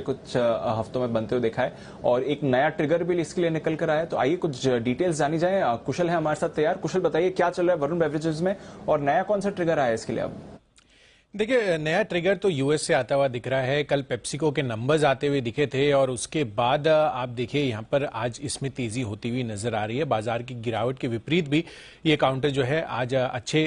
कुछ हफ्तों में बनते हुए देखा है और एक नया ट्रिगर भी इसके लिए निकल कर आया है। तो आइए कुछ डिटेल्स जानी जाए। कुशल है हमारे साथ तैयार। कुशल, बताइए क्या चल रहा है वरुण बेवरेजेस में और नया कौन सा ट्रिगर आया है इसके लिए अब? देखिए, नया ट्रिगर तो यूएस से आता हुआ दिख रहा है। कल पेप्सिको के नंबर्स आते हुए दिखे थे और उसके बाद आप देखिए यहाँ पर आज इसमें तेजी होती हुई नजर आ रही है। बाजार की गिरावट के विपरीत भी ये काउंटर जो है आज अच्छे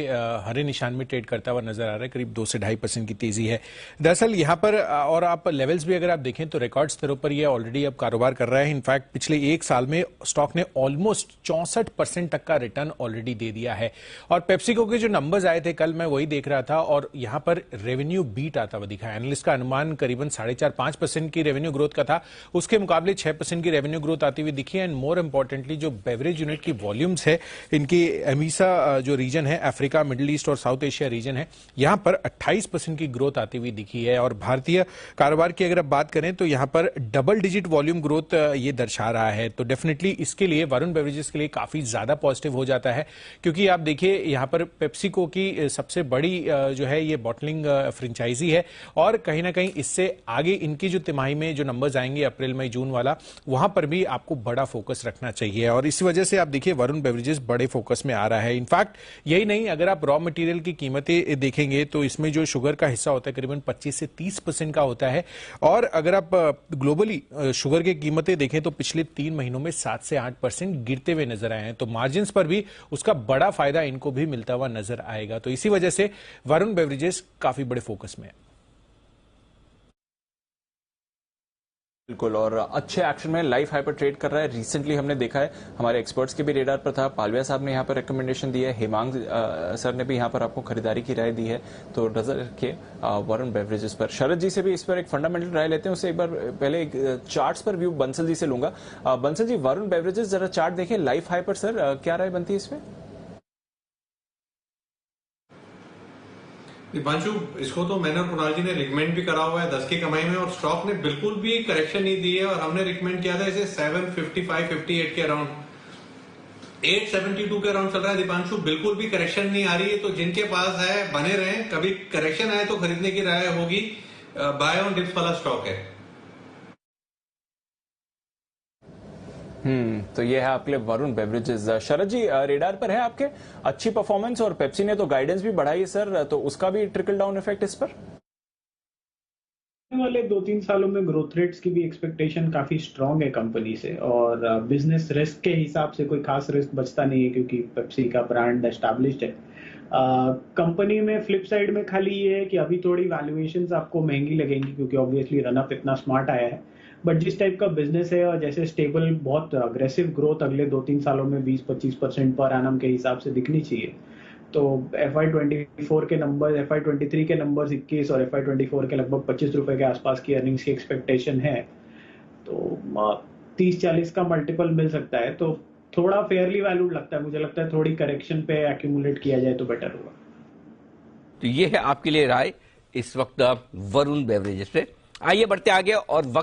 हरे निशान में ट्रेड करता हुआ नजर आ रहा है। करीब 2 से 2.5% की तेजी है दरअसल यहाँ पर। और आप लेवल्स भी अगर आप देखें तो रिकॉर्ड स्तरों पर यह ऑलरेडी अब कारोबार कर रहा है। इनफैक्ट पिछले एक साल में स्टॉक ने ऑलमोस्ट 64% तक का रिटर्न ऑलरेडी दे दिया है। और पेप्सिको के जो नंबर्स आए थे कल, मैं वही देख रहा था और यहाँ पर रेवेन्यू बीट आता हुआ दिखा है। एनालिस्ट का अनुमान करीबन 4.5-5% की रेवेन्यू ग्रोथ का था, उसके मुकाबले 6% की रेवेन्यू ग्रोथ आती हुई दिखी है। एंड मोर इंपॉर्टेंटली जो बेवरेज यूनिट की वॉल्यूम्स है, इनकी एमीसा जो रीजन है, अफ्रीका, मिडिल ईस्ट और साउथ एशिया रीजन है, यहां पर 28% की ग्रोथ आती हुई दिखी है। और भारतीय कारोबार की अगर आप बात करें तो यहां पर डबल डिजिट वॉल्यूम ग्रोथ ये दर्शा रहा है। तो डेफिनेटली इसके लिए वरुण बेवरेजेस के लिए काफी ज्यादा पॉजिटिव हो जाता है, क्योंकि आप देखिए यहां पर पेप्सिको की सबसे बड़ी जो है ये बॉटलिंग फ्रेंचाइजी है और कहीं ना कहीं इससे आगे इनकी जो तिमाही में जो नंबर्स आएंगे अप्रैल मई जून वाला, वहां पर भी आपको बड़ा फोकस रखना चाहिए। और इस वजह से आप देखिए वरुण बेवरेजेस बड़े फोकस में आ रहा है। इनफैक्ट यही नहीं, अगर आप रॉ मटेरियल की कीमतें देखेंगे तो इसमें जो शुगर का हिस्सा होता है करीबन 25 से 30% का होता है। और अगर आप ग्लोबली शुगर की कीमतें देखें तो पिछले 3 महीनों में 7 से 8% गिरते हुए नजर आए हैं। तो मार्जिन पर भी उसका बड़ा फायदा इनको भी मिलता हुआ नजर आएगा। तो इसी वजह से वरुण बेवरेजेस काफी बड़े फोकस में है। बिल्कुल, और अच्छे एक्शन में लाइफ हाइपर ट्रेड कर रहा है। रिसेंटली हमने देखा है, हमारे एक्सपर्ट्स के भी रेडार पर था, पालविया साहब ने यहाँ पर रिकमेंडेशन दी है, हेमांग सर ने भी यहाँ पर आपको खरीदारी की राय दी है। तो नजर रखिए वरुण बेवरेजेस पर। शरद जी से भी इस पर एक फंडामेंटल राय लेते हैं। उससे एक बार पहले चार्ट्स पर व्यू बंसल जी से लूंगा। बंसल जी, वरुण बेवरेजेस जरा चार्ट देखें लाइफ हाइपर सर, क्या राय बनती है इसमें? दीपांशु, इसको तो मैंने और कुणाल जी ने रिकमेंड भी करा हुआ है 10 की कमाई में और स्टॉक ने बिल्कुल भी करेक्शन नहीं दी है। और हमने रिकमेंड किया था इसे 755-58 के अराउंड, 872 के अराउंड चल रहा है दीपांशु। बिल्कुल भी करेक्शन नहीं आ रही है। तो जिनके पास है बने रहें, कभी करेक्शन आए तो खरीदने की राय होगी। बाय ऑन डिप्स वाला स्टॉक है। तो ये है आपके लिए वरुण बेवरेजेस। शरद जी, रेडार पर है आपके अच्छी परफॉर्मेंस और पेप्सी ने तो गाइडेंस भी बढ़ाई है सर, तो उसका भी ट्रिकल डाउन इफेक्ट इस पर? वाले 2-3 सालों में ग्रोथ रेट्स की भी एक्सपेक्टेशन काफी स्ट्रांग है कंपनी से और बिजनेस रिस्क के हिसाब से कोई खास रिस्क बचता नहीं है क्योंकि पेप्सी का ब्रांड एस्टैब्लिश्ड है। कंपनी में फ्लिप साइड में खाली ये है कि अभी थोड़ी वैल्यूएशंस आपको महंगी लगेंगी क्योंकि ऑब्वियसली रनअप इतना स्मार्ट आया है। बट जिस टाइप का बिजनेस है और जैसे स्टेबल बहुत अग्रेसिव ग्रोथ अगले 2-3 सालों में 20-25% पर एनम के हिसाब से दिखनी चाहिए। तो FY24 के नंबर, FY23 के नंबर्स 21 और FY24 के लगभग 25 रुपए के आसपास की अर्निंग्स की एक्सपेक्टेशन है। तो 30-40 का मल्टीपल मिल सकता है। तो थोड़ा फेयरली वैल्यूड लगता है, मुझे लगता है थोड़ी करेक्शन पे एक्यूमुलेट किया जाए तो बेटर होगा। तो ये है आपके लिए राय इस वक्त वरुण बेवरेजेस पे। आइए बढ़ते आगे और वक्त